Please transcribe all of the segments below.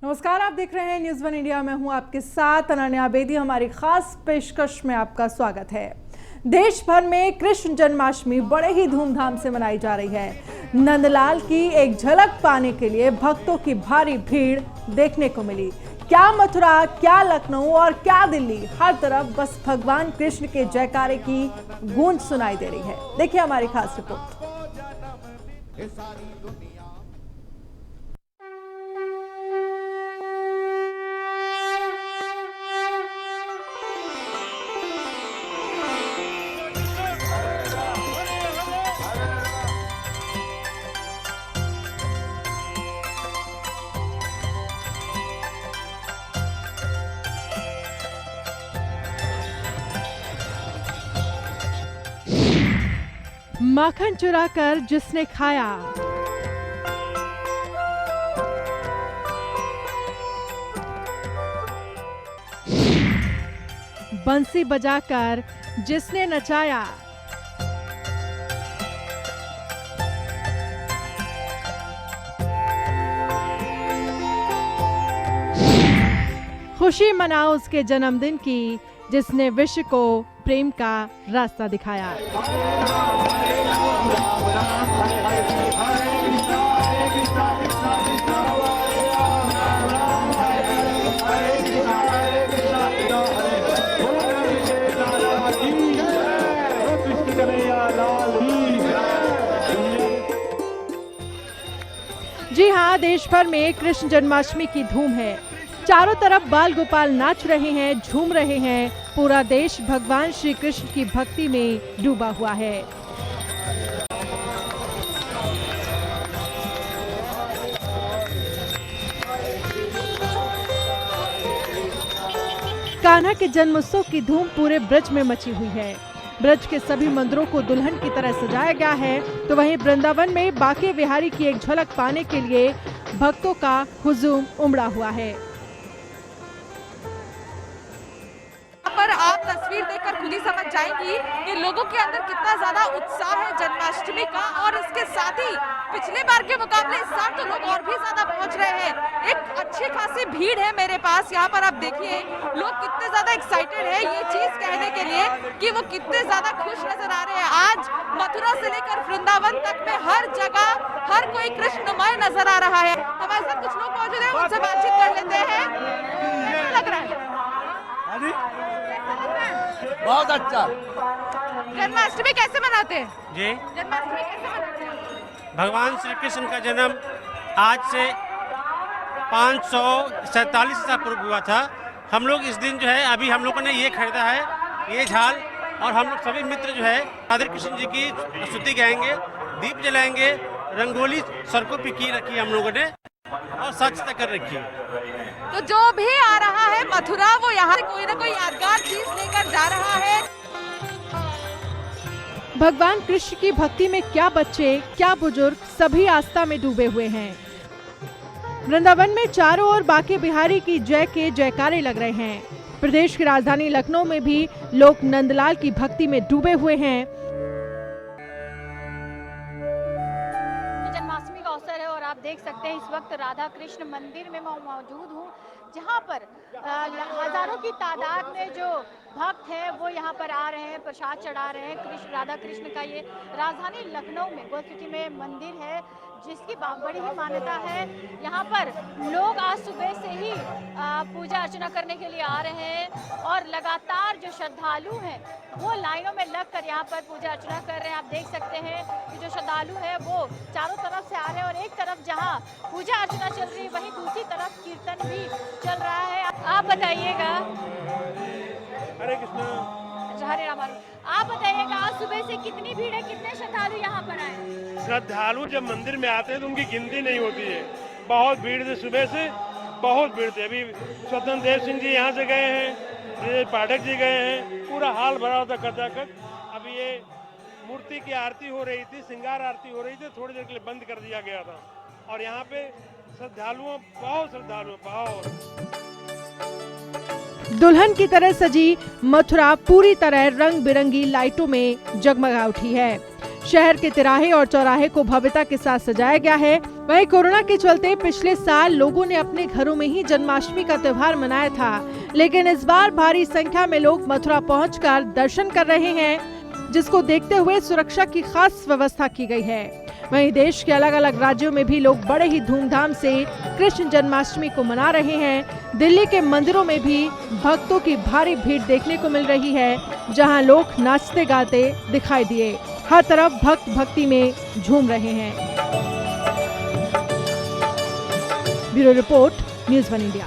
नमस्कार, आप देख रहे हैं न्यूज़ वन इंडिया। मैं हूं आपके साथ अनन्या बेदी। हमारी खास पेशकश में आपका स्वागत है। देश भर में कृष्ण जन्माष्टमी बड़े ही धूमधाम से मनाई जा रही है। नंदलाल की एक झलक पाने के लिए भक्तों की भारी भीड़ देखने को मिली। क्या मथुरा, क्या लखनऊ और क्या दिल्ली, हर तरफ बस भगवान कृष्ण के जयकारे की गूंज सुनाई दे रही है। देखिए हमारी खास रिपोर्ट। माखन चुराकर जिसने खाया, बंसी बजाकर जिसने नचाया, खुशी मनाओ उसके जन्मदिन की जिसने विश्व को प्रेम का रास्ता दिखाया। जी हाँ, देश भर में कृष्ण जन्माष्टमी की धूम है। चारों तरफ बाल गोपाल नाच रहे हैं, झूम रहे हैं। पूरा देश भगवान श्री कृष्ण की भक्ति में डूबा हुआ है। कान्हा के जन्मोत्सव की धूम पूरे ब्रज में मची हुई है। ब्रज के सभी मंदिरों को दुल्हन की तरह सजाया गया है, तो वहीं वृंदावन में बांके बिहारी की एक झलक पाने के लिए भक्तों का हुजूम उमड़ा हुआ है। पर आप तस्वीर देखकर खुद ही समझ जाएंगी कि लोगों के अंदर कितना ज्यादा उत्साह है जन्माष्टमी का। और इसके साथ ही पिछले बार के मुकाबले इस साल तो लोग और भी ज्यादा पहुंच रहे हैं। एक अच्छी खासी भीड़ है मेरे पास। यहाँ पर आप देखिए लोग कितने ज्यादा एक्साइटेड है ये चीज कहने के लिए कि वो कितने ज्यादा खुश नजर आ रहे हैं। आज मथुरा से लेकर वृंदावन तक में हर जगह हर कोई कृष्णमय नजर आ रहा है। हमारे साथ कुछ लोग मौजूद है, उनसे बातचीत कर लेते हैं। कैसा लग रहा है? बहुत अच्छा। जन्माष्टमी कैसे मनाते हैं? जी, जन्माष्टमी कैसे मनाते हैं? भगवान श्री कृष्ण का जन्म आज से 547 साल पूर्व हुआ था। हम लोग इस दिन जो है अभी हम लोगों ने ये खरीदा है, ये झाल, और हम लोग सभी मित्र जो है राधा कृष्ण जी की स्तुति गाएंगे, दीप जलाएंगे, रंगोली सड़कों पे की रखी हम लोगों ने और स्वच्छता कर रखी है। तो जो भी आ रहा है मथुरा वो यहाँ से कोई ना कोई यादगार चीज लेकर जा रहा है। भगवान कृष्ण की भक्ति में क्या बच्चे, क्या बुजुर्ग, सभी आस्था में डूबे हुए हैं। वृंदावन में चारों ओर बांके बिहारी की जय के जयकारे लग रहे हैं। प्रदेश की राजधानी लखनऊ में भी लोग नंदलाल की भक्ति में डूबे हुए हैं। जन्माष्टमी का अवसर है और आप देख सकते हैं इस वक्त राधा कृष्ण मंदिर में मैं मौजूद हूँ, जहाँ पर हजारों की तादाद में जो भक्त हैं वो यहाँ पर आ रहे हैं, प्रसाद चढ़ा रहे हैं। राधा कृष्ण का ये राजधानी लखनऊ में गोलसिटी में मंदिर है जिसकी बड़ी ही मान्यता है। यहाँ पर लोग आज सुबह से ही पूजा अर्चना करने के लिए आ रहे हैं और लगातार जो श्रद्धालु हैं वो लाइनों में लगकर यहाँ पर पूजा अर्चना कर रहे हैं। आप देख सकते हैं कि जो श्रद्धालु है वो चारों तरफ से आ रहे हैं और एक तरफ जहाँ पूजा अर्चना चल रही है वहीं दूसरी तरफ कीर्तन भी चल रहा है। आप बताइएगा। हरे कृष्णा। हरे राम। आप बताइएगा आज सुबह से कितनी भीड़ है, कितने श्रद्धालु यहाँ पर आए? श्रद्धालु जब मंदिर में आते हैं तो उनकी गिनती नहीं होती है। बहुत भीड़ थी सुबह से, बहुत भीड़ थी। अभी स्वतंत्र देव सिंह जी यहाँ से गए हैं, पाठक जी गए हैं, पूरा हाल भरा होता खचाखच। अभी ये मूर्ति की आरती हो रही थी, श्रृंगार आरती हो रही थी, थोड़ी देर के लिए बंद कर दिया गया था। और यहाँ पे श्रद्धालुओं बहुत श्रद्धालु बहुत। दुल्हन की तरह सजी मथुरा पूरी तरह रंग बिरंगी लाइटों में जगमगा उठी है। शहर के तिराहे और चौराहे को भव्यता के साथ सजाया गया है। वहीं कोरोना के चलते पिछले साल लोगों ने अपने घरों में ही जन्माष्टमी का त्योहार मनाया था, लेकिन इस बार भारी संख्या में लोग मथुरा पहुंचकर दर्शन कर रहे हैं, जिसको देखते हुए सुरक्षा की खास व्यवस्था की गई है। वहीं देश के अलग अलग राज्यों में भी लोग बड़े ही धूमधाम से कृष्ण जन्माष्टमी को मना रहे हैं। दिल्ली के मंदिरों में भी भक्तों की भारी भीड़ देखने को मिल रही है, जहां लोग नाचते गाते दिखाई दिए। हर तरफ भक्त भक्ति में झूम रहे हैं। Bureau report, news one India.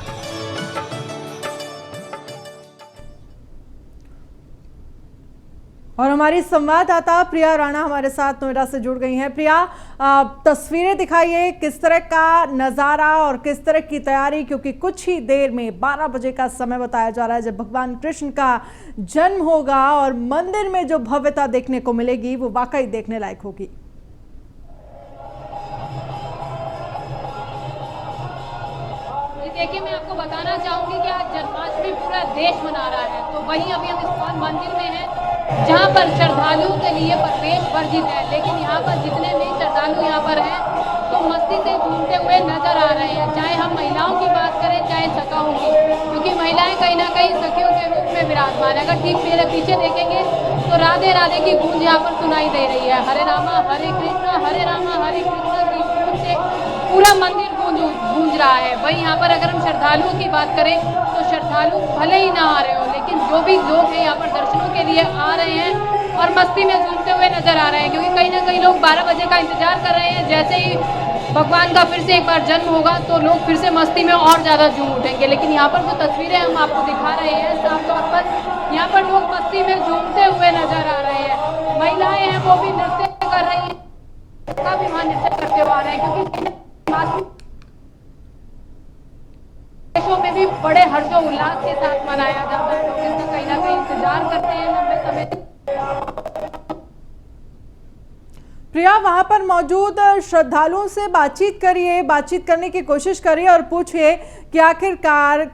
और हमारी संवाददाता प्रिया राणा हमारे साथ नोएडा से जुड़ गई हैं। प्रिया, तस्वीरें दिखाइए, किस तरह का नज़ारा और किस तरह की तैयारी, क्योंकि कुछ ही देर में 12 बजे का समय बताया जा रहा है जब भगवान कृष्ण का जन्म होगा और मंदिर में जो भव्यता देखने को मिलेगी वो वाकई देखने लायक होगी। देखिए, मैं आपको बताना चाहूंगी कि आज जन्माष्टमी पूरा देश मना रहा है, तो वहीं अभी हम इस्कॉन मंदिर में हैं, जहां पर श्रद्धालुओं के लिए प्रवेश वर्जित है, लेकिन यहाँ पर जितने भी श्रद्धालु यहाँ पर हैं तो मस्ती से झूमते हुए नजर आ रहे हैं। चाहे हम महिलाओं की बात करें चाहे सखाओं की, क्योंकि महिलाएं कहीं ना कहीं सखियों के रूप में विराजमान है। अगर ठीक मेरे पीछे देखेंगे तो राधे राधे की गूंज यहाँ पर सुनाई दे रही है। हरे रामा हरे कृष्णा की गूंज से पूरा मंदिर गूंज रहा है। वहीं यहाँ पर अगर हम श्रद्धालुओं की बात करें तो श्रद्धालु भले ही ना आ रहे हो, लेकिन जो भी लोग हैं यहाँ पर दर्शनों के लिए आ रहे हैं और मस्ती में झूमते हुए नजर आ रहे हैं, क्योंकि कहीं ना कहीं लोग 12 बजे का इंतजार कर रहे हैं। जैसे ही भगवान का फिर से एक बार जन्म होगा तो लोग फिर से मस्ती में और ज़्यादा झूम उठेंगे। लेकिन यहाँ पर जो तस्वीरें हम आपको दिखा रहे हैं, साफ तौर पर यहाँ पर लोग मस्ती में झूमते हुए नजर आ रहे हैं। महिलाएं हैं वो भी नृत्य कर रही हैं, का भी वहाँ नृत्य करते हुए आ रहे हैं, क्योंकि देशों में भी बड़े हर्षोल्लास के साथ मनाया जाता है। लोग इसका कहीं ना कहीं इंतजार करते हैं लंबे समय। प्रिया, वहां पर मौजूद श्रद्धालुओं से बातचीत करने की कोशिश करिए और पूछिए कि आखिरकार,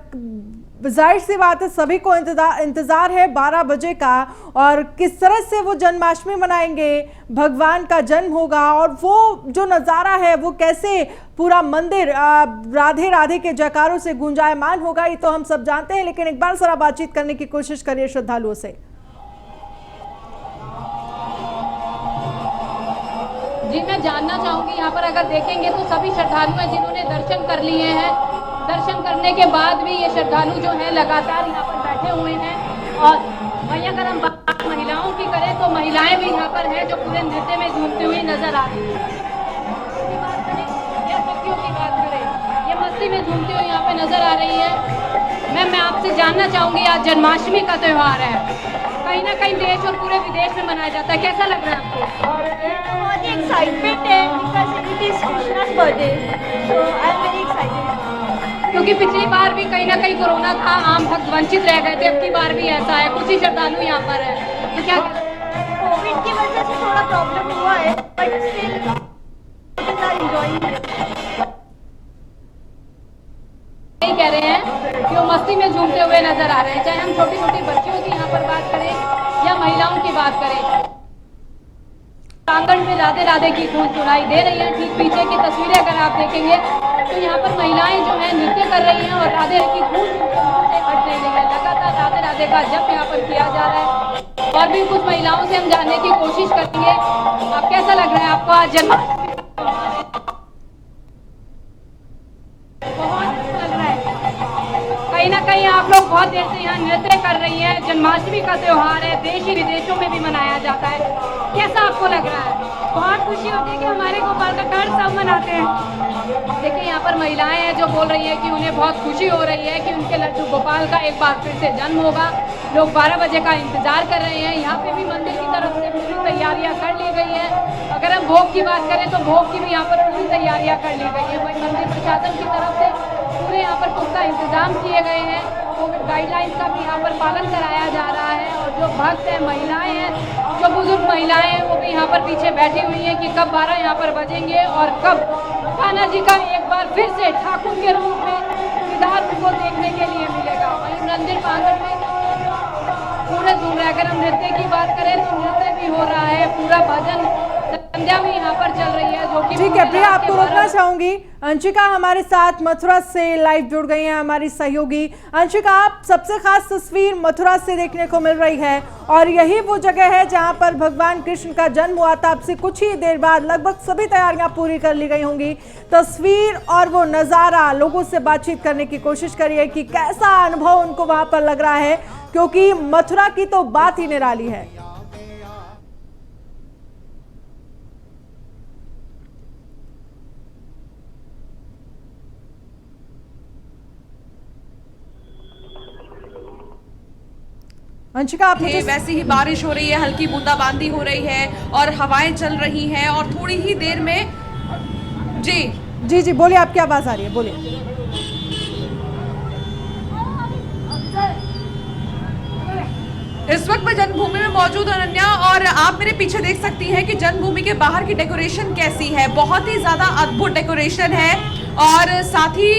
जाहिर सी बात है सभी को इंतजार है 12 बजे का, और किस तरह से वो जन्माष्टमी मनाएंगे, भगवान का जन्म होगा और वो जो नज़ारा है वो कैसे पूरा मंदिर राधे राधे के जयकारों से गुंजायमान होगा, ये तो हम सब जानते हैं। लेकिन एक बार जरा बातचीत करने की कोशिश करिए श्रद्धालुओं से। जी, मैं जानना चाहूंगी, यहाँ पर अगर देखेंगे तो सभी श्रद्धालु हैं जिन्होंने दर्शन कर लिए हैं। दर्शन करने के बाद भी ये श्रद्धालु जो है लगातार यहाँ पर बैठे हुए हैं। और वहीं अगर हम बात महिलाओं की करें तो महिलाएं भी यहाँ पर हैं जो पूरे नृत्य में झूमती हुई नजर आ रही है। या सखियों की बात करें, ये मस्ती में झूमती हुई यहाँ पे नजर आ रही है। मैं आपसे जानना चाहूंगी, आज जन्माष्टमी का त्योहार है, कहीं ना कहीं देश और पूरे विदेश में मनाया जाता है, कैसा लग रहा है आपको? बहुत ही एक्साइटमेंट है, because it is Krishna's birthday, so I am very excited. क्योंकि पिछली बार भी कहीं ना कहीं कोरोना था, आम भक्त वंचित रह गए थे, अब की बार भी ऐसा है, कुछ ही श्रद्धालु यहाँ पर है, तो क्या कोविड की वजह से थोड़ा प्रॉब्लम हुआ है, बट स्टिल एंजॉयिंग। यही कह रहे हैं कि वो मस्ती में झूमते हुए नजर आ रहे हैं। चाहे हम छोटी छोटी बच्चियों की यहाँ पर बात करें या महिलाओं की बात करें, प्रांगण में राधे राधे की गूंज सुनाई दे रही है। ठीक पीछे की तस्वीरें अगर आप देखेंगे तो यहाँ पर महिलाएं जो हैं नृत्य कर रही हैं और राधे की गूंज से हट नहीं रही है। लगातार राधे राधे का जप यहाँ पर किया जा रहा है। और भी कुछ महिलाओं से हम जानने की कोशिश करेंगे, आप कैसा लग रहा है आपको आज जन्माष्टमी? बहुत अच्छा लग रहा है। कहीं ना कहीं आप लोग बहुत देर से यहाँ नृत्य कर रही हैं। जन्माष्टमी का त्योहार है, देश ही विदेशों में भी मनाया जाता है, कैसा आपको लग रहा है? बहुत खुशी होती है कि हमारे गोपाल का कार्ड सब मनाते हैं। देखिए, यहाँ पर महिलाएं हैं जो बोल रही हैं कि उन्हें बहुत खुशी हो रही है कि उनके लड्डू गोपाल का एक बार फिर से जन्म होगा। लोग 12 बजे का इंतजार कर रहे हैं। यहाँ पे भी मंदिर की तरफ से पूरी तैयारियाँ कर ली गई हैं। अगर हम भोग की बात करें तो भोग की भी यहाँ पर पूरी तैयारियाँ कर ली गई हैं। वहीं मंदिर प्रशासन की तरफ से पूरे यहाँ पर पुख्ता इंतजाम किए गए हैं। कोविड गाइडलाइंस का भी यहाँ पर पालन कराया जा रहा है। और जो भक्त हैं, महिलाएं हैं, जो बुजुर्ग महिलाएं हैं, वो भी यहाँ पर पीछे बैठी हुई हैं कि कब 12 यहाँ पर बजेंगे और कब कान्हा जी का एक बार फिर से ठाकुर के रूप में सिद्धार्थ को देखने के लिए मिलेगा। वहीं मंदिर प्रांगण में पूरे झूम रहे। अगर हम नृत्य की बात करें तो नृत्य भी हो रहा है, पूरा भजन संध्या भी यहाँ पर चल रही है, जो कि ठीक है प्रिया, आपको रोकना चाहूंगी। अंशिका हमारे साथ मथुरा से लाइव जुड़ गई हैं, हमारी सहयोगी। अंशिका, आप सबसे खास तस्वीर मथुरा से देखने को मिल रही है और यही वो जगह है जहां पर भगवान कृष्ण का जन्म हुआ था। अब से कुछ ही देर बाद लगभग सभी तैयारियां पूरी कर ली गई होंगी। तस्वीर और वो नज़ारा, लोगों से बातचीत करने की कोशिश करिए कि कैसा अनुभव उनको वहां पर लग रहा है, क्योंकि मथुरा की तो बात ही निराली है। अंशिका, आप मुझे वैसे ही बारिश हो रही है, हल्की बूंदाबांदी हो रही है और हवाएं चल रही हैं और थोड़ी ही देर में जी बोलिए, आपकी आवाज आ रही है, बोलिए। इस वक्त मैं जन्मभूमि में मौजूद हूं अनन्या, और आप मेरे पीछे देख सकती हैं कि जन्मभूमि के बाहर की डेकोरेशन कैसी है। बहुत ही ज्यादा अद्भुत डेकोरेशन है और साथ ही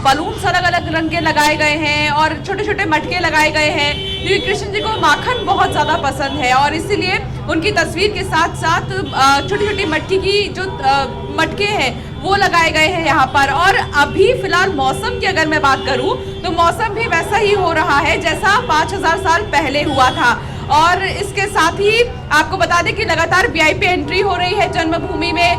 बलून्स अलग अलग रंग के लगाए गए हैं और छोटे छोटे मटके लगाए गए हैं, क्योंकि कृष्ण जी को माखन बहुत ज्यादा पसंद है और इसीलिए उनकी तस्वीर के साथ साथ छोटी छोटी मटकी की जो मटके हैं वो लगाए गए हैं यहाँ पर। और अभी फिलहाल मौसम की अगर मैं बात करूँ तो मौसम भी वैसा ही हो रहा है जैसा 5000 साल पहले हुआ था। और इसके साथ ही आपको बता दें कि लगातार वीआईपी एंट्री हो रही है जन्मभूमि में,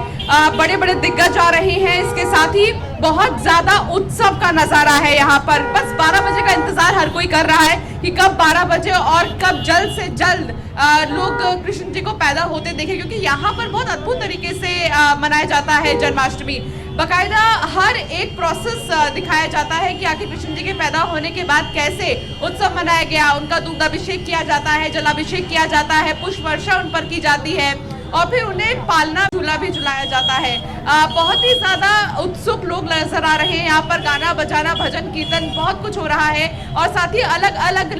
बड़े बड़े दिग्गज आ रहे हैं। इसके साथ ही बहुत ज्यादा उत्सव का नजारा है यहाँ पर। बस 12 बजे का इंतजार हर कोई कर रहा है कि कब 12 बजे और कब जल्द से जल्द लोग कृष्ण जी को पैदा होते देखें, क्योंकि यहाँ पर बहुत अद्भुत तरीके से मनाया जाता है जन्माष्टमी। बकायदा हर एक प्रोसेस दिखाया जाता है कि आखिर कृष्ण जी के पैदा होने के बाद कैसे उत्सव मनाया गया। उनका दूधाभिषेक किया जाता है, जलाभिषेक किया जाता है, पुष्प वर्षा उन पर की जाती है और फिर उन्हें पालना झूला भी झुलाया जाता है। बहुत ही ज्यादा उत्सुक लोग नजर आ रहे हैं यहाँ पर। गाना बजाना, भजन कीर्तन, बहुत कुछ हो रहा है और साथ ही अलग अलग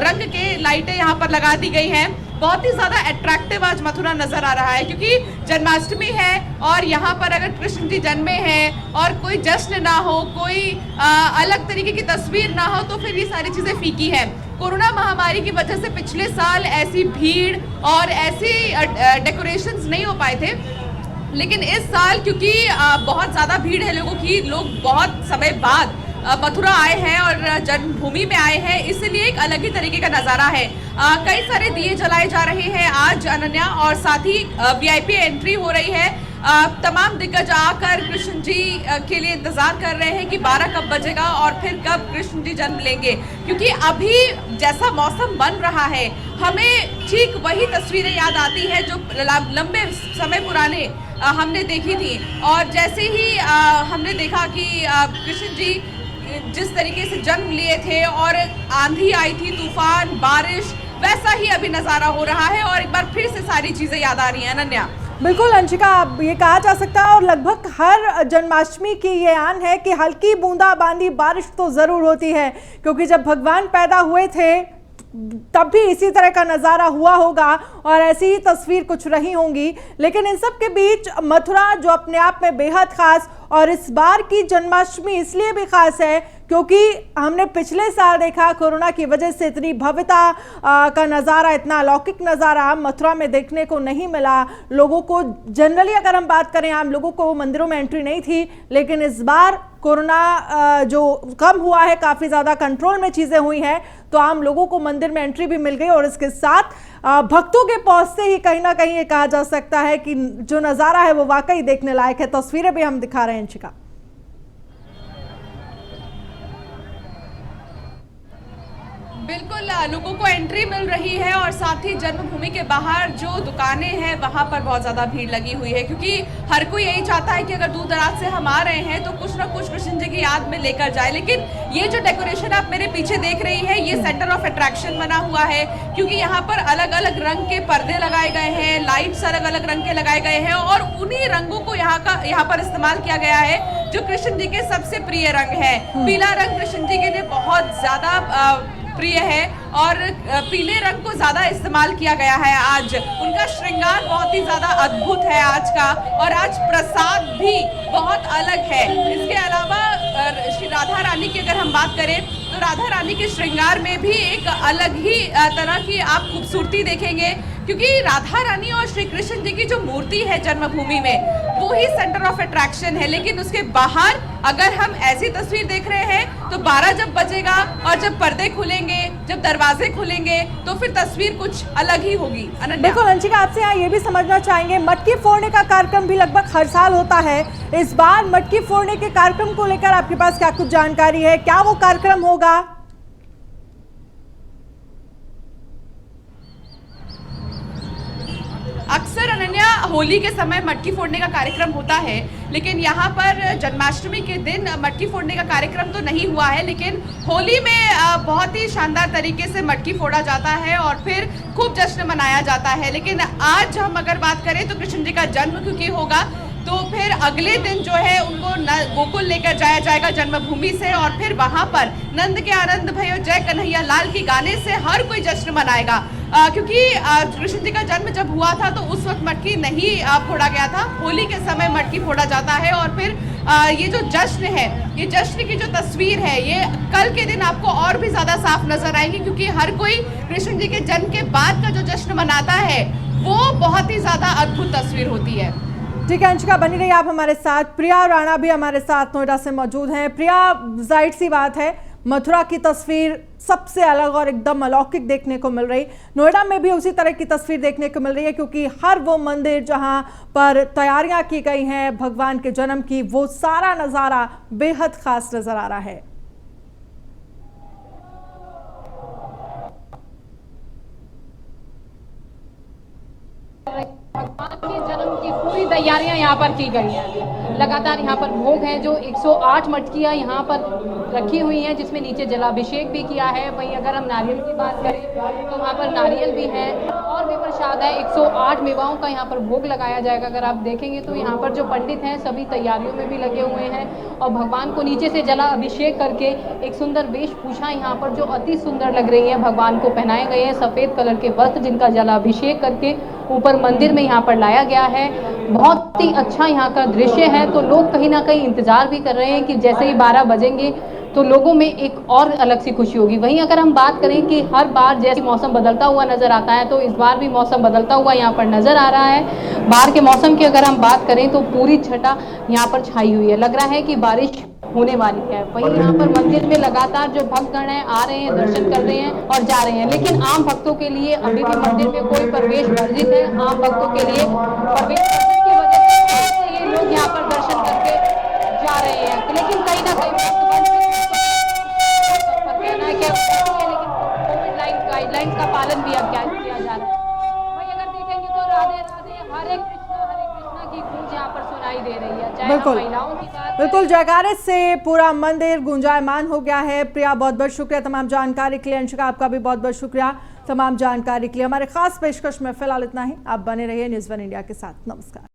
रंग के लाइटें यहाँ पर लगा दी गई हैं। बहुत ही ज्यादा अट्रैक्टिव आज मथुरा नजर आ रहा है, क्योंकि जन्माष्टमी है और यहाँ पर अगर कृष्ण जी जन्मे हैं और कोई जश्न ना हो, कोई अलग तरीके की तस्वीर ना हो, तो फिर ये सारी चीजें फीकी है। कोरोना महामारी की वजह से पिछले साल ऐसी भीड़ और ऐसी डेकोरेशंस नहीं हो पाए थे, लेकिन इस साल क्योंकि बहुत ज्यादा भीड़ है लोगों की, लोग बहुत समय बाद मथुरा आए हैं और जन्मभूमि में आए हैं, इसलिए एक अलग ही तरीके का नज़ारा है। कई सारे दिए जलाए जा रहे हैं आज अनन्या, और साथ ही वीआईपी एंट्री हो रही है। तमाम दिग्गज आकर कृष्ण जी के लिए इंतजार कर रहे हैं कि 12 कब बजेगा और फिर कब कृष्ण जी जन्म लेंगे, क्योंकि अभी जैसा मौसम बन रहा है हमें ठीक वही तस्वीरें याद आती है जो लंबे समय पुराने हमने देखी थी। और जैसे ही हमने देखा कि कृष्ण जी जिस तरीके से जन्म लिए थे और आंधी आई थी, तूफान, बारिश, वैसा ही अभी नज़ारा हो रहा है और एक बार फिर से सारी चीज़ें याद आ रही हैं अनन्या। बिल्कुल अंशिका, अब ये कहा जा सकता है और लगभग हर जन्माष्टमी की ये आन है कि हल्की बूंदाबांदी बारिश तो ज़रूर होती है, क्योंकि जब भगवान पैदा हुए थे तब भी इसी तरह का नज़ारा हुआ होगा और ऐसी ही तस्वीर कुछ रही होंगी। लेकिन इन सब के बीच मथुरा जो अपने आप में बेहद खास, और इस बार की जन्माष्टमी इसलिए भी खास है क्योंकि हमने पिछले साल देखा कोरोना की वजह से इतनी भव्यता का नज़ारा, इतना अलौकिक नज़ारा मथुरा में देखने को नहीं मिला। लोगों को जनरली अगर हम बात करें, आम लोगों को मंदिरों में एंट्री नहीं थी, लेकिन इस बार कोरोना जो कम हुआ है, काफ़ी ज़्यादा कंट्रोल में चीज़ें हुई हैं, तो आम लोगों को मंदिर में एंट्री भी मिल गई और इसके साथ भक्तों के पहुंचते ही कहीं ना कहीं ये कहा जा सकता है कि जो नज़ारा है वो वाकई देखने लायक है। तस्वीरें भी हम दिखा रहे हैं अंशिका। बिल्कुल, लोगों को एंट्री मिल रही है और साथ ही जन्मभूमि के बाहर जो दुकानें हैं वहां पर बहुत ज़्यादा भीड़ लगी हुई है, क्योंकि हर कोई यही चाहता है कि अगर दूर दराज से हम आ रहे हैं तो कुछ ना कुछ कृष्ण जी की याद में लेकर जाए। लेकिन ये जो डेकोरेशन आप मेरे पीछे देख रही है, ये सेंटर ऑफ अट्रैक्शन बना हुआ है, क्योंकि यहाँ पर अलग अलग रंग के पर्दे लगाए गए हैं, लाइट्स अलग अलग रंग के लगाए गए हैं और उन्हीं रंगों को यहाँ पर इस्तेमाल किया गया है जो कृष्ण जी के सबसे प्रिय रंग है। पीला रंग कृष्ण जी के लिए बहुत ज़्यादा प्रिय है और पीले रंग को ज्यादा इस्तेमाल किया गया है। आज उनका श्रृंगार बहुत ही ज्यादा अद्भुत है आज का, और आज प्रसाद भी बहुत अलग है। इसके अलावा श्री राधा रानी की अगर हम बात करें तो राधा रानी के श्रृंगार में भी एक अलग ही तरह की आप खूबसूरती देखेंगे, क्योंकि राधा रानी और श्री कृष्ण जी की जो मूर्ति है जन्मभूमि में वो ही सेंटर ऑफ अट्रैक्शन है, लेकिन उसके बाहर अगर हम ऐसी तस्वीर देख रहे हैं तो 12 जब बजेगा और जब पर्दे खुलेंगे, जब दरवाजे खुलेंगे तो फिर तस्वीर कुछ अलग ही होगी। अनन्या, बिल्कुल अंशिका, आपसे यहाँ ये भी समझना चाहेंगे, मटकी फोड़ने का कार्यक्रम भी लगभग हर साल होता है, इस बार मटकी फोड़ने के कार्यक्रम को लेकर आपके पास क्या कुछ जानकारी है? क्या वो कार्यक्रम होगा? अक्सर अनन्या होली के समय मटकी फोड़ने का कार्यक्रम होता है, लेकिन यहाँ पर जन्माष्टमी के दिन मटकी फोड़ने का कार्यक्रम तो नहीं हुआ है, लेकिन होली में बहुत ही शानदार तरीके से मटकी फोड़ा जाता है और फिर खूब जश्न मनाया जाता है। लेकिन आज हम अगर बात करें तो कृष्ण जी का जन्म क्योंकि होगा तो फिर अगले दिन जो है उनको गोकुल लेकर जाया जाएगा जन्मभूमि से, और फिर वहां पर नंद के आनंद भयो जय कन्हैया लाल की गाने से हर कोई जश्न मनाएगा। क्योंकि कृष्ण जी का जन्म जब हुआ था तो उस वक्त मटकी नहीं फोड़ा गया था, होली के समय मटकी फोड़ा जाता है। और फिर ये जो जश्न है, ये जश्न की जो तस्वीर है ये कल के दिन आपको और भी ज्यादा साफ नजर आएगी, क्योंकि हर कोई कृष्ण जी के जन्म के बाद का जो जश्न मनाता है वो बहुत ही ज्यादा अद्भुत तस्वीर होती है। ठीक है अंशिका, बनी रही आप हमारे साथ। प्रिया राणा भी हमारे साथ नोएडा से मौजूद हैं। प्रिया, जाहिर सी बात है मथुरा की तस्वीर सबसे अलग और एकदम अलौकिक देखने को मिल रही, नोएडा में भी उसी तरह की तस्वीर देखने को मिल रही है, क्योंकि हर वो मंदिर जहां पर तैयारियां की गई हैं भगवान के जन्म की, वो सारा नज़ारा बेहद खास नजर आ रहा है। भगवान के जन्म की पूरी तैयारियां यहाँ पर की गई हैं। लगातार यहाँ पर भोग हैं, जो 108 मटकियाँ यहाँ पर रखी हुई हैं, जिसमें नीचे जलाभिषेक भी किया है। वहीं अगर हम नारियल की बात करें तो वहाँ पर नारियल भी है और भी प्रसाद है। 108 मेवाओं का यहाँ पर भोग लगाया जाएगा। अगर आप देखेंगे तो यहाँ पर जो पंडित हैं सभी तैयारियों में भी लगे हुए हैं और भगवान को नीचे से जला अभिषेक करके एक सुंदर वेशभूषा यहाँ पर जो अति सुंदर लग रही है भगवान को पहनाए गए हैं। सफ़ेद कलर के वस्त्र जिनका जलाभिषेक करके ऊपर मंदिर में यहाँ पर लाया गया है। बहुत ही अच्छा यहाँ का दृश्य है, तो लोग कहीं ना कहीं इंतजार भी कर रहे हैं कि जैसे ही 12 बजेंगे तो लोगों में एक और अलग सी खुशी होगी। वहीं अगर हम बात करें कि हर बार जैसे मौसम बदलता हुआ नज़र आता है, तो इस बार भी मौसम बदलता हुआ यहाँ पर नज़र आ रहा है। बाहर के मौसम की अगर हम बात करें तो पूरी छटा यहाँ पर छाई हुई है, लग रहा है कि बारिश होने वाली है। वहीं यहाँ पर मंदिर में लगातार जो भक्तगण हैं आ रहे हैं, दर्शन कर रहे हैं और जा रहे हैं, लेकिन आम भक्तों के लिए अभी भी मंदिर में कोई प्रवेश वर्जित है। आम भक्तों के लिए प्रवेश वर्जित की वजह से ये लोग यहाँ पर दर्शन करके जा रहे हैं, लेकिन कहीं ना कहीं कहना है कि लेकिन कोविड गाइडलाइंस का पालन भी अब किया जा रहा है। वहीं अगर देखेंगे तो राधे राधे हरे कृष्णा की गूंज यहाँ पर सुनाई दे रही है। चाहे हम महिलाओं की बात, बिल्कुल जयकारे से पूरा मंदिर गुंजायमान हो गया है। प्रिया, बहुत बहुत शुक्रिया तमाम जानकारी के लिए। अंशिका, आपका भी बहुत बहुत शुक्रिया तमाम जानकारी के लिए। हमारे खास पेशकश में फिलहाल इतना ही। आप बने रहिए न्यूज़ 1 इंडिया के साथ। नमस्कार।